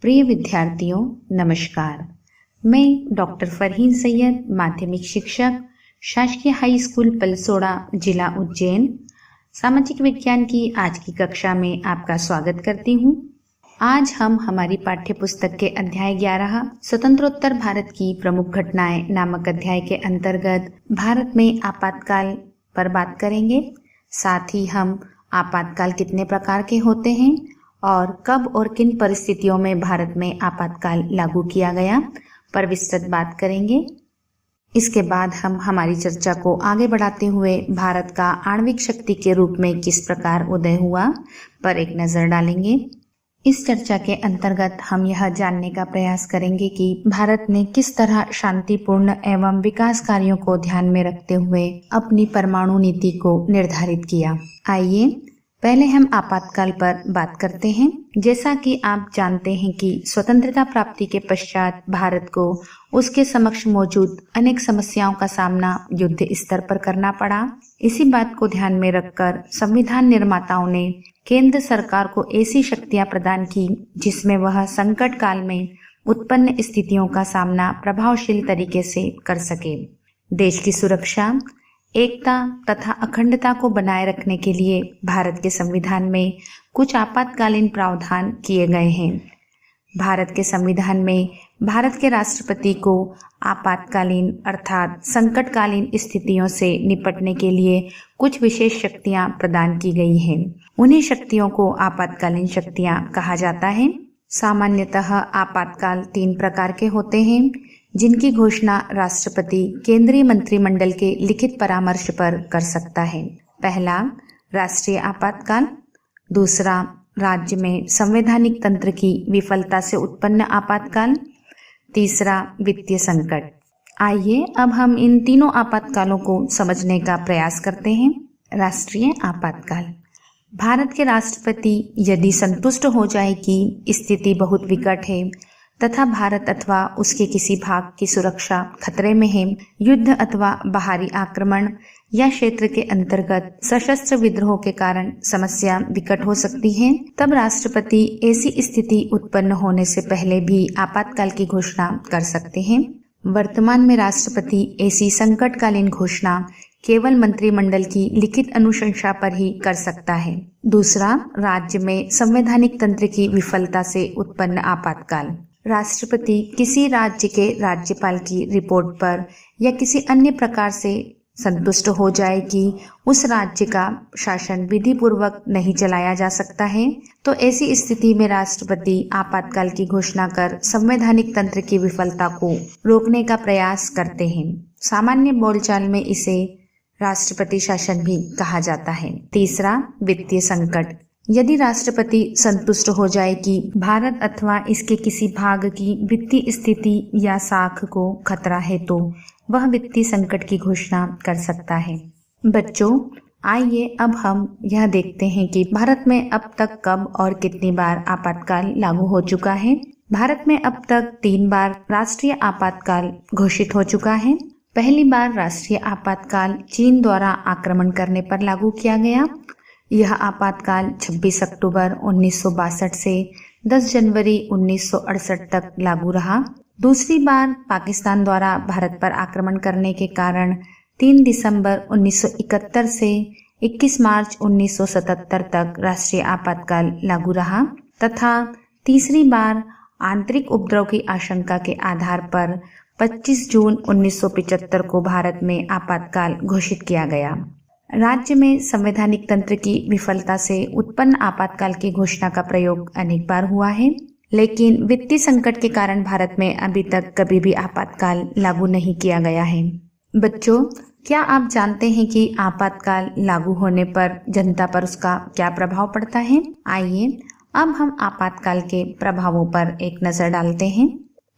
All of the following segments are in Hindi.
प्रिय विद्यार्थियों, नमस्कार। मैं डॉक्टर फरहीन सैयद, माध्यमिक शिक्षक, शासकीय हाई स्कूल पलसोड़ा, जिला उज्जैन, सामाजिक विज्ञान की आज की कक्षा में आपका स्वागत करती हूँ। आज हम हमारी पाठ्य पुस्तक के अध्याय 11 स्वतंत्रोत्तर भारत की प्रमुख घटनाएं नामक अध्याय के अंतर्गत भारत में आपातकाल पर बात करेंगे। साथ ही हम आपातकाल कितने प्रकार के होते हैं और कब और किन परिस्थितियों में भारत में आपातकाल लागू किया गया पर विस्तृत बात करेंगे। इसके बाद हम हमारी चर्चा को आगे बढ़ाते हुए भारत का आणविक शक्ति के रूप में किस प्रकार उदय हुआ पर एक नजर डालेंगे। इस चर्चा के अंतर्गत हम यह जानने का प्रयास करेंगे कि भारत ने किस तरह शांतिपूर्ण एवं विकास कार्यों को ध्यान में रखते हुए अपनी परमाणु नीति को निर्धारित किया। आइए पहले हम आपातकाल पर बात करते हैं। जैसा कि आप जानते हैं कि स्वतंत्रता प्राप्ति के पश्चात भारत को उसके समक्ष मौजूद अनेक समस्याओं का सामना युद्ध स्तर पर करना पड़ा। इसी बात को ध्यान में रखकर संविधान निर्माताओं ने केंद्र सरकार को ऐसी शक्तियां प्रदान की जिसमें वह संकट काल में उत्पन्न स्थितियों का सामना प्रभावशील तरीके से कर सके। देश की सुरक्षा, एकता तथा अखंडता को बनाए रखने के लिए भारत के संविधान में कुछ आपातकालीन प्रावधान किए गए हैं। भारत के संविधान में भारत के राष्ट्रपति को आपातकालीन अर्थात संकटकालीन स्थितियों से निपटने के लिए कुछ विशेष शक्तियां प्रदान की गई हैं। उन्हीं शक्तियों को आपातकालीन शक्तियां कहा जाता है। सामान्यतः आपातकाल 3 प्रकार के होते हैं जिनकी घोषणा राष्ट्रपति केंद्रीय मंत्रिमंडल के लिखित परामर्श पर कर सकता है। पहला, राष्ट्रीय आपातकाल। दूसरा, राज्य में संवैधानिक तंत्र की विफलता से उत्पन्न आपातकाल। तीसरा, वित्तीय संकट। आइए अब हम इन तीनों आपातकालों को समझने का प्रयास करते हैं। राष्ट्रीय आपातकाल। भारत के राष्ट्रपति यदि संतुष्ट हो जाए कि स्थिति बहुत विकट है तथा भारत अथवा उसके किसी भाग की सुरक्षा खतरे में है, युद्ध अथवा बाहरी आक्रमण या क्षेत्र के अंतर्गत सशस्त्र विद्रोह के कारण समस्या विकट हो सकती है, तब राष्ट्रपति ऐसी स्थिति उत्पन्न होने से पहले भी आपातकाल की घोषणा कर सकते हैं। वर्तमान में राष्ट्रपति ऐसी संकटकालीन घोषणा केवल मंत्रिमंडल की लिखित अनुशंसा पर ही कर सकता है। दूसरा, राज्य में संवैधानिक तंत्र की विफलता से उत्पन्न आपातकाल। राष्ट्रपति किसी राज्य के राज्यपाल की रिपोर्ट पर या किसी अन्य प्रकार से संतुष्ट हो जाए कि उस राज्य का शासन विधि पूर्वक नहीं चलाया जा सकता है, तो ऐसी स्थिति में राष्ट्रपति आपातकाल की घोषणा कर संवैधानिक तंत्र की विफलता को रोकने का प्रयास करते हैं। सामान्य बोलचाल में इसे राष्ट्रपति शासन भी कहा जाता है। तीसरा, वित्तीय संकट। यदि राष्ट्रपति संतुष्ट हो जाए कि भारत अथवा इसके किसी भाग की वित्तीय स्थिति या साख को खतरा है, तो वह वित्तीय संकट की घोषणा कर सकता है। बच्चों, आइए अब हम यह देखते हैं कि भारत में अब तक कब और कितनी बार आपातकाल लागू हो चुका है। भारत में अब तक 3 बार राष्ट्रीय आपातकाल घोषित हो चुका है। पहली बार राष्ट्रीय आपातकाल चीन द्वारा आक्रमण करने पर लागू किया गया। यह आपातकाल 26 अक्टूबर 1962 से 10 जनवरी 1968 तक लागू रहा। दूसरी बार पाकिस्तान द्वारा भारत पर आक्रमण करने के कारण 3 दिसंबर 1971 से 21 मार्च 1977 तक राष्ट्रीय आपातकाल लागू रहा तथा तीसरी बार आंतरिक उपद्रव की आशंका के आधार पर 25 जून 1975 को भारत में आपातकाल घोषित किया गया। राज्य में संवैधानिक तंत्र की विफलता से उत्पन्न आपातकाल की घोषणा का प्रयोग अनेक बार हुआ है, लेकिन वित्तीय संकट के कारण भारत में अभी तक कभी भी आपातकाल लागू नहीं किया गया है। बच्चों, क्या आप जानते हैं कि आपातकाल लागू होने पर जनता पर उसका क्या प्रभाव पड़ता है? आइए अब हम आपातकाल के प्रभावों पर एक नजर डालते हैं।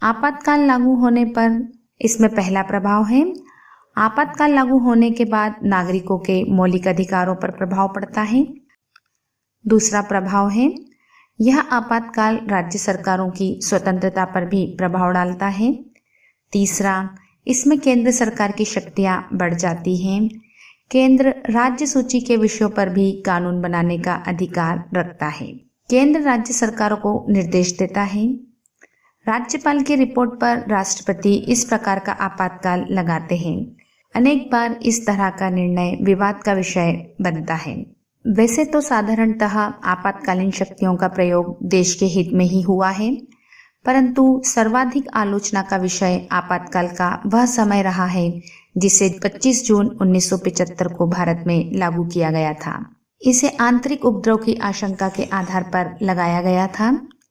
आपातकाल लागू होने पर इसमें पहला प्रभाव है, आपातकाल लागू होने के बाद नागरिकों के मौलिक अधिकारों पर प्रभाव पड़ता है। दूसरा प्रभाव है, यह आपातकाल राज्य सरकारों की स्वतंत्रता पर भी प्रभाव डालता है। तीसरा, इसमें केंद्र सरकार की शक्तियां बढ़ जाती हैं। केंद्र राज्य सूची के विषयों पर भी कानून बनाने का अधिकार रखता है। केंद्र राज्य सरकारों को निर्देश देता है राज्यपाल की रिपोर्ट पर राष्ट्रपति इस प्रकार का आपातकाल लगाते हैं। अनेक बार इस तरह का निर्णय विवाद का विषय बनता है। वैसे तो साधारणतः आपातकालीन शक्तियों का प्रयोग देश के हित में ही हुआ है, परंतु सर्वाधिक आलोचना का विषय आपातकाल का वह समय रहा है जिसे 25 जून 1975 को भारत में लागू किया गया था। इसे आंतरिक उपद्रव की आशंका के आधार पर लगाया गया था।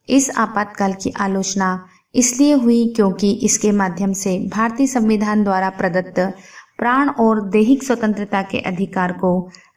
इस आपातकाल की आलोचना इसलिए हुई क्योंकि इसके माध्यम से भारतीय संविधान द्वारा प्रदत्त प्राण और दैहिक स्वतंत्रता के अधिकार को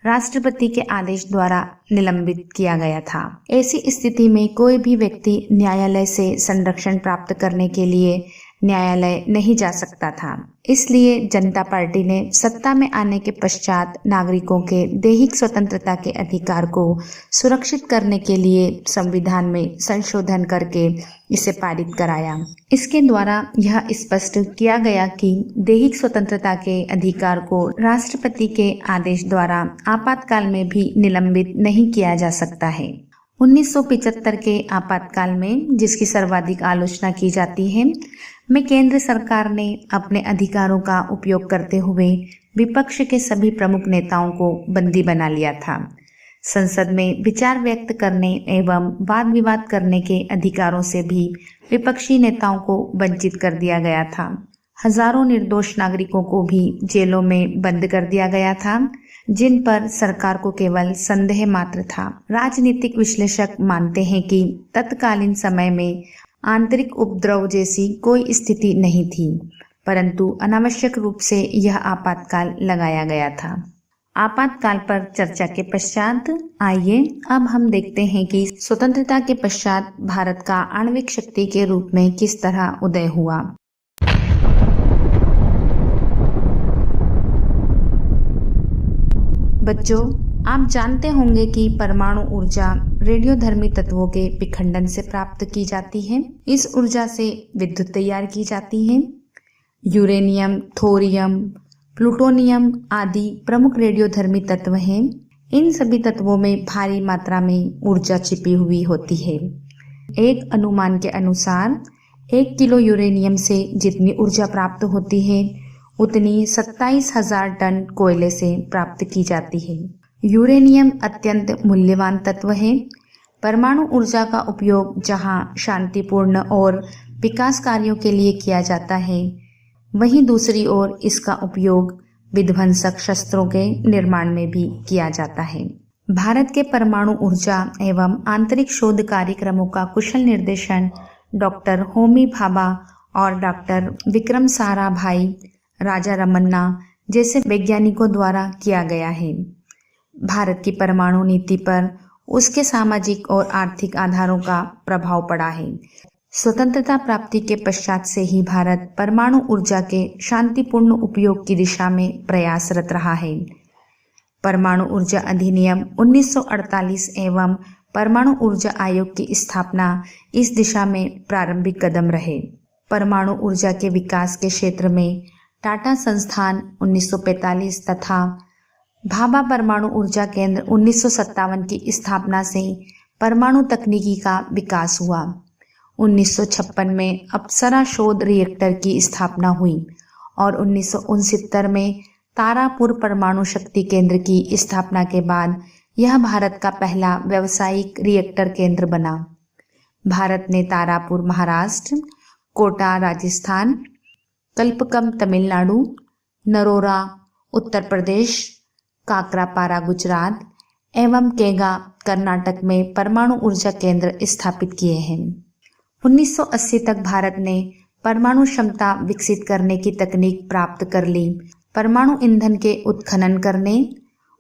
राष्ट्रपति के आदेश द्वारा निलंबित किया गया था। ऐसी स्थिति में कोई भी व्यक्ति न्यायालय से संरक्षण प्राप्त करने के लिए न्यायालय नहीं जा सकता था। इसलिए जनता पार्टी ने सत्ता में आने के पश्चात नागरिकों के दैहिक स्वतंत्रता के अधिकार को सुरक्षित करने के लिए संविधान में संशोधन करके इसे पारित कराया। इसके द्वारा यह स्पष्ट किया गया कि दैहिक स्वतंत्रता के अधिकार को राष्ट्रपति के आदेश द्वारा आपातकाल में भी निलंबित नहीं किया जा सकता है। 1975 के आपातकाल में, जिसकी सर्वाधिक आलोचना की जाती है, में केंद्र सरकार ने अपने अधिकारों का उपयोग करते हुए विपक्ष के सभी प्रमुख नेताओं को बंदी बना लिया था। संसद में विचार व्यक्त करने एवं वाद विवाद करने के अधिकारों से भी विपक्षी नेताओं को वंचित कर दिया गया था। हजारों निर्दोष नागरिकों को भी जेलों में बंद कर दिया गया था, जिन पर सरकार को केवल संदेह मात्र था। राजनीतिक विश्लेषक मानते हैं कि तत्कालीन समय में आंतरिक उपद्रव जैसी कोई स्थिति नहीं थी, परंतु अनावश्यक रूप से यह आपातकाल लगाया गया था। आपातकाल पर चर्चा के पश्चात आइए अब हम देखते हैं कि स्वतंत्रता के पश्चात भारत का आणविक शक्ति के रूप में किस तरह उदय हुआ। बच्चों, आप जानते होंगे कि परमाणु ऊर्जा रेडियोधर्मी तत्वों के विखंडन से प्राप्त की जाती है। इस ऊर्जा से विद्युत तैयार की जाती है। यूरेनियम, थोरियम, प्लूटोनियम आदि प्रमुख रेडियोधर्मी तत्व हैं। इन सभी तत्वों में भारी मात्रा में ऊर्जा छिपी हुई होती है। एक अनुमान के अनुसार 1 किलो यूरेनियम से जितनी ऊर्जा प्राप्त होती है उतनी 27,000 टन कोयले से प्राप्त की जाती है। यूरेनियम अत्यंत मूल्यवान तत्व है। परमाणु ऊर्जा का उपयोग जहां शांतिपूर्ण और विकास कार्यों के लिए किया जाता है, वहीं दूसरी ओर इसका उपयोग विध्वंसक शस्त्रों के निर्माण में भी किया जाता है। भारत के परमाणु ऊर्जा एवं आंतरिक शोध कार्यक्रमों का कुशल निर्देशन डॉक्टर होमी भाभा और डॉक्टर विक्रम साराभाई राजा रमन्ना जैसे वैज्ञानिकों द्वारा किया गया है। भारत की परमाणु नीति पर उसके सामाजिक और आर्थिक आधारों का प्रभाव पड़ा है। स्वतंत्रता प्राप्ति के पश्चात से ही भारत परमाणु ऊर्जा के शांतिपूर्ण उपयोग की दिशा में प्रयासरत रहा है। परमाणु ऊर्जा अधिनियम 1948 एवं परमाणु ऊर्जा आयोग की स्थापना इस दिशा में प्रारंभिक कदम रहे। परमाणु ऊर्जा के विकास के क्षेत्र में टाटा संस्थान 1945 तथा भाभा परमाणु ऊर्जा केंद्र 1957 की स्थापना से परमाणु तकनीकी का विकास हुआ। 1956 में अप्सरा शोध रिएक्टर की स्थापना हुई और 1969 में तारापुर परमाणु शक्ति केंद्र की स्थापना के बाद यह भारत का पहला व्यावसायिक रिएक्टर केंद्र बना। भारत ने तारापुर महाराष्ट्र, कोटा राजस्थान, कल्पकम तमिलनाडु, नरोरा उत्तर प्रदेश, काकरापारा गुजरात एवं केगा कर्नाटक में परमाणु ऊर्जा केंद्र स्थापित किए हैं। 1980 तक भारत ने परमाणु क्षमता विकसित करने की तकनीक प्राप्त कर ली। परमाणु ईंधन के उत्खनन करने,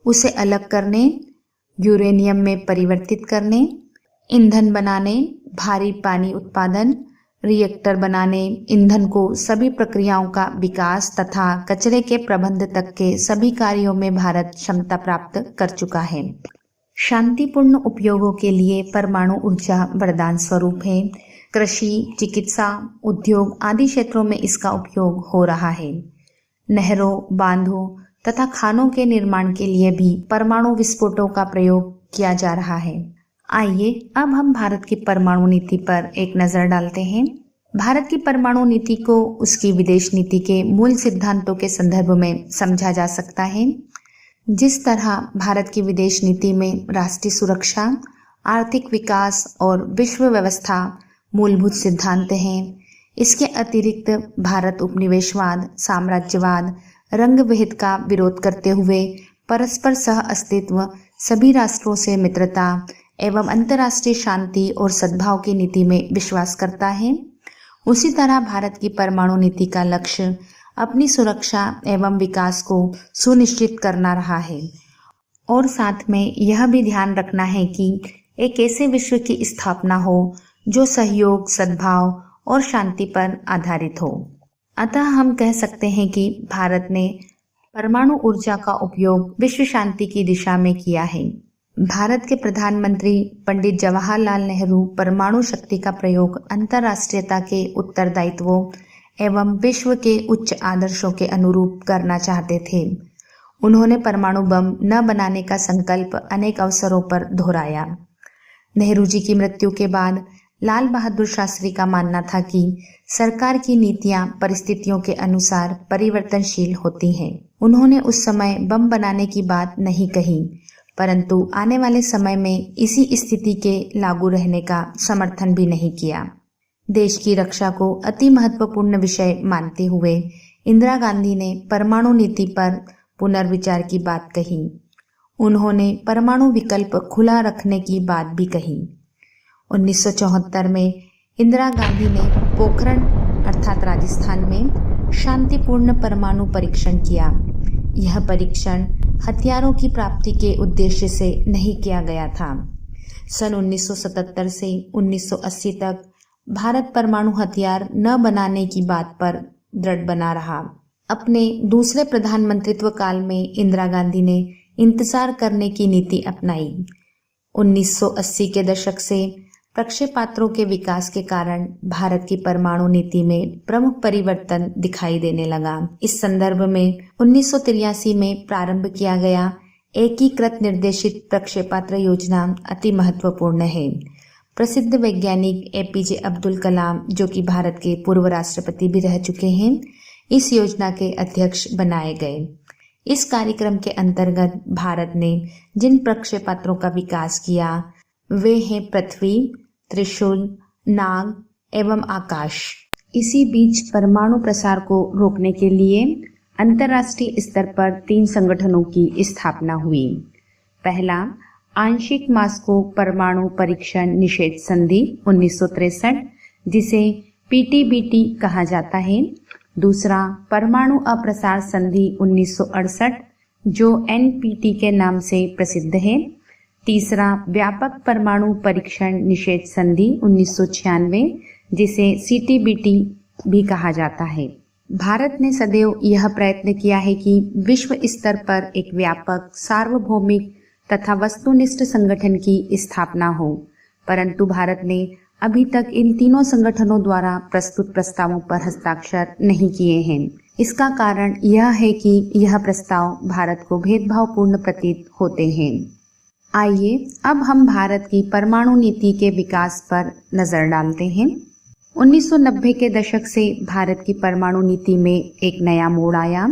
उसे अलग करने, यूरेनियम में परिवर्तित करने, ईंधन बनाने, भारी पानी उत्पादन, रिएक्टर बनाने, ईंधन को सभी प्रक्रियाओं का विकास तथा कचरे के प्रबंध तक के सभी कार्यों में भारत क्षमता प्राप्त कर चुका है। शांतिपूर्ण उपयोगों के लिए परमाणु ऊर्जा वरदान स्वरूप है। कृषि, चिकित्सा, उद्योग आदि क्षेत्रों में इसका उपयोग हो रहा है। नहरों, बांधों तथा खानों के निर्माण के लिए भी परमाणु विस्फोटों का प्रयोग किया जा रहा है। आइए अब हम भारत की परमाणु नीति पर एक नजर डालते हैं। भारत की परमाणु नीति को उसकी विदेश नीति के मूल सिद्धांतों के संदर्भ में समझा जा सकता है। जिस तरह भारत की विदेश नीति में राष्ट्रीय सुरक्षा, आर्थिक विकास और विश्व व्यवस्था मूलभूत सिद्धांत हैं, इसके अतिरिक्त भारत उपनिवेशवाद, साम्राज्यवाद, रंग भेद का विरोध करते हुए परस्पर सह अस्तित्व, सभी राष्ट्रों से मित्रता एवं अंतर्राष्ट्रीय शांति और सद्भाव की नीति में विश्वास करता है। उसी तरह भारत की परमाणु नीति का लक्ष्य अपनी सुरक्षा एवं विकास को सुनिश्चित करना रहा है और साथ में यह भी ध्यान रखना है कि एक ऐसे विश्व की स्थापना हो जो सहयोग, सद्भाव और शांति पर आधारित हो। अतः हम कह सकते हैं कि भारत ने परमाणु ऊर्जा का उपयोग विश्व शांति की दिशा में किया है। भारत के प्रधानमंत्री पंडित जवाहरलाल नेहरू परमाणु शक्ति का प्रयोग अंतर्राष्ट्रीयता के उत्तरदायित्वों एवं विश्व के उच्च आदर्शों के अनुरूप करना चाहते थे। उन्होंने परमाणु बम न बनाने का संकल्प अनेक अवसरों पर दोहराया। नेहरू जी की मृत्यु के बाद लाल बहादुर शास्त्री का मानना था कि सरकार की नीतियां परिस्थितियों के अनुसार परिवर्तनशील होती हैं। उन्होंने उस समय बम बनाने की बात नहीं कही, परंतु आने वाले समय में इसी स्थिति के लागू रहने का समर्थन भी नहीं किया। देश की रक्षा को अति महत्वपूर्ण विषय मानते हुए इंदिरा गांधी ने परमाणु नीति पर पुनर्विचार की बात कही। उन्होंने परमाणु विकल्प खुला रखने की बात भी कही। 1974 में इंदिरा गांधी ने पोखरण अर्थात राजस्थान में शांतिपूर्ण परमाणु परीक्षण किया। यह परीक्षण हथियारों की प्राप्ति के उद्देश्य से नहीं किया गया था। सन 1977 से 1980 तक भारत परमाणु हथियार न बनाने की बात पर दृढ़ बना रहा। अपने दूसरे प्रधानमंत्रित्व काल में इंदिरा गांधी ने इंतजार करने की नीति अपनाई। 1980 के दशक से प्रक्षेपास्त्रों के विकास के कारण भारत की परमाणु नीति में प्रमुख परिवर्तन दिखाई देने लगा। इस संदर्भ में 1983 में प्रारंभ किया गया एकीकृत निर्देशित प्रक्षेपास्त्र योजना अति महत्वपूर्ण है। प्रसिद्ध वैज्ञानिक एपीजे अब्दुल कलाम, जो कि भारत के पूर्व राष्ट्रपति भी रह चुके हैं, इस योजना के अध्यक्ष बनाए गए। इस कार्यक्रम के अंतर्गत भारत ने जिन प्रक्षेपास्त्रों का विकास किया वे हैं पृथ्वी, त्रिशूल, नाग एवं आकाश। इसी बीच परमाणु प्रसार को रोकने के लिए अंतर्राष्ट्रीय स्तर पर 3 संगठनों की स्थापना हुई। पहला, आंशिक मास्को परमाणु परीक्षण निषेध संधि 1963, जिसे पीटीबीटी कहा जाता है। दूसरा, परमाणु अप्रसार संधि 1968, जो एनपीटी के नाम से प्रसिद्ध है। तीसरा, व्यापक परमाणु परीक्षण निषेध संधि 1996, जिसे सीटीबीटी भी कहा जाता है। भारत ने सदैव यह प्रयत्न किया है कि विश्व स्तर पर एक व्यापक, सार्वभौमिक तथा वस्तुनिष्ठ संगठन की स्थापना हो, परंतु भारत ने अभी तक इन तीनों संगठनों द्वारा प्रस्तुत प्रस्तावों पर हस्ताक्षर नहीं किए हैं। इसका कारण यह है कि यह प्रस्ताव भारत को भेदभावपूर्ण प्रतीत होते हैं। आइए अब हम भारत की परमाणु नीति के विकास पर नजर डालते हैं। 1990 के दशक से भारत की परमाणु नीति में एक नया मोड़ आया।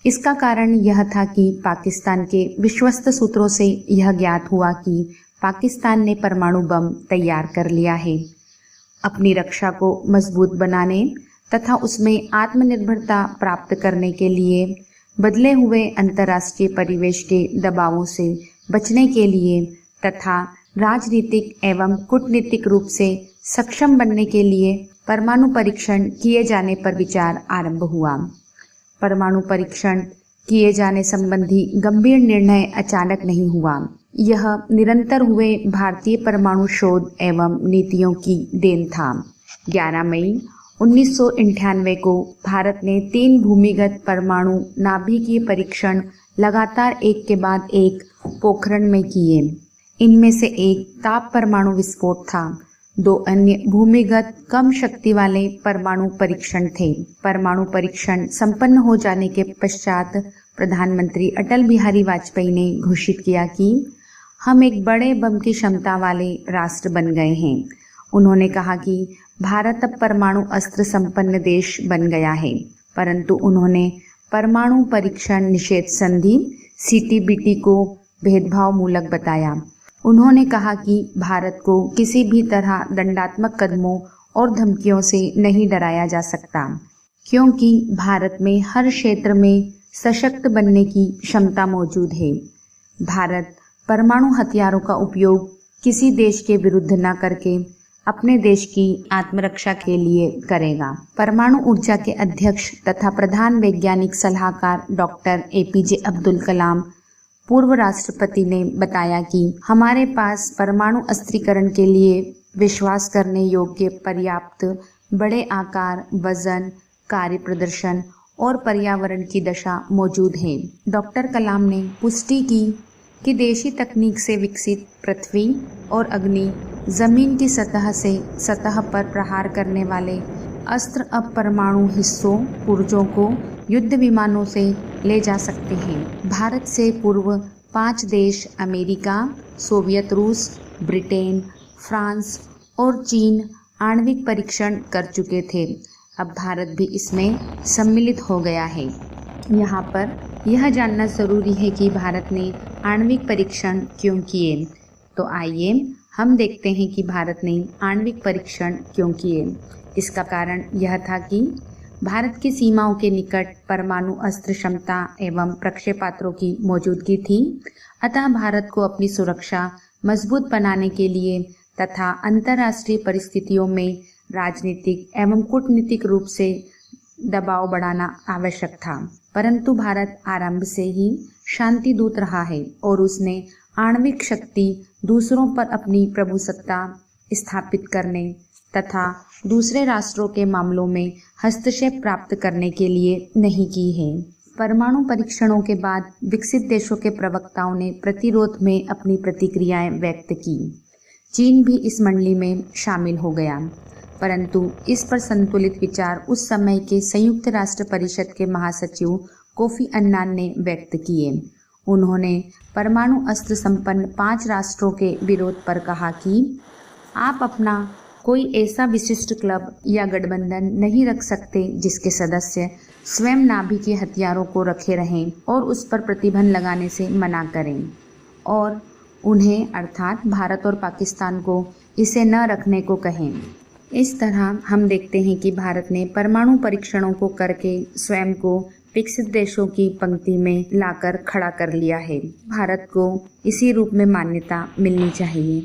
इसका कारण यह था कि पाकिस्तान के विश्वस्त सूत्रों से यह ज्ञात हुआ कि पाकिस्तान ने परमाणु बम तैयार कर लिया है। अपनी रक्षा को मजबूत बनाने तथा उसमें आत्मनिर्भरता प्राप्त करने के लिए बदले हुए अंतर्राष्ट्रीय परिवेश के दबावों से बचने के लिए तथा राजनीतिक एवं कूटनीतिक रूप से सक्षम बनने के लिए परमाणु परीक्षण किए जाने पर विचार आरंभ हुआ। परमाणु परीक्षण किए जाने संबंधी गंभीर निर्णय अचानक नहीं हुआ। यह निरंतर हुए भारतीय परमाणु शोध एवं नीतियों की देन था। 11 मई 1998 को भारत ने 3 भूमिगत परमाणु नाभिकीय परीक्षण लगातार एक के बाद एक पोखरण में किए। इनमें से एक ताप परमाणु विस्फोट था। 2 अन्य भूमिगत कम शक्ति वाले परमाणु परीक्षण थे। परमाणु परीक्षण संपन्न हो जाने के पश्चात प्रधानमंत्री अटल बिहारी वाजपेयी ने घोषित किया कि हम एक बड़े बम की क्षमता वाले राष्ट्र बन गए हैं। उन्होंने कहा कि भारत अब परमाणु अस्त्र संपन्न देश बन गया है, परंतु उन्होंने परमाणु परीक्षण निषेध संधि CTBT को भेदभाव मूलक बताया। उन्होंने कहा कि भारत को किसी भी तरह दंडात्मक कदमों और धमकियों से नहीं डराया जा सकता, क्योंकि भारत में हर क्षेत्र में सशक्त बनने की क्षमता मौजूद है। भारत परमाणु हथियारों का उपयोग किसी देश के विरुद्ध न करके अपने देश की आत्मरक्षा के लिए करेगा। परमाणु ऊर्जा के अध्यक्ष तथा प्रधान वैज्ञानिक सलाहकार डॉक्टर APJ अब्दुल कलाम पूर्व राष्ट्रपति ने बताया कि हमारे पास परमाणु अस्त्रीकरण के लिए विश्वास करने योग्य पर्याप्त बड़े आकार, वजन, कार्य प्रदर्शन और पर्यावरण की दशा मौजूद है। डॉक्टर कलाम ने पुष्टि की कि देशी तकनीक से विकसित पृथ्वी और अग्नि जमीन की सतह से सतह पर प्रहार करने वाले अस्त्र अब परमाणु हिस्सों पुर्जों को युद्ध विमानों से ले जा सकते हैं। भारत से पूर्व 5 देश अमेरिका, सोवियत रूस, ब्रिटेन, फ्रांस और चीन आणविक परीक्षण कर चुके थे। अब भारत भी इसमें सम्मिलित हो गया है। यहाँ पर यह जानना जरूरी है कि भारत ने आणविक परीक्षण क्यों किए। तो आइए हम देखते हैं कि भारत ने आणविक परीक्षण क्यों किए। इसका कारण यह था कि भारत की सीमाओं के निकट परमाणु अस्त्र क्षमता एवं प्रक्षेपास्त्रों की मौजूदगी थी। अतः भारत को अपनी सुरक्षा मजबूत बनाने के लिए तथा अंतर्राष्ट्रीय परिस्थितियों में राजनीतिक एवं कूटनीतिक रूप से दबाव बढ़ाना आवश्यक था। परंतु भारत आरंभ से ही शांति दूत रहा है और उसने आणविक शक्ति दूसरों पर अपनी प्रभुसत्ता स्थापित करने तथा दूसरे राष्ट्रों के मामलों में हस्तक्षेप प्राप्त करने के लिए नहीं की है। परमाणु परीक्षणों के बाद विकसित देशों के प्रवक्ताओं ने प्रतिरोध में अपनी प्रतिक्रियाएं व्यक्त की। चीन भी इस मंडली में शामिल हो गया, परंतु इस पर संतुलित विचार उस समय के संयुक्त राष्ट्र परिषद के महासचिव कोफी अन्नान ने व्यक्त किए। उन्होंने परमाणु अस्त्र संपन्न 5 राष्ट्रों के विरोध पर कहा कि आप अपना कोई ऐसा विशिष्ट क्लब या गठबंधन नहीं रख सकते जिसके सदस्य स्वयं नाभिकीय हथियारों को रखे रहें और उस पर प्रतिबंध लगाने से मना करें और उन्हें अर्थात भारत और पाकिस्तान को इसे न रखने को कहें। इस तरह हम देखते हैं कि भारत ने परमाणु परीक्षणों को करके स्वयं को विकसित देशों की पंक्ति में लाकर खड़ा कर लिया है। भारत को इसी रूप में मान्यता मिलनी चाहिए।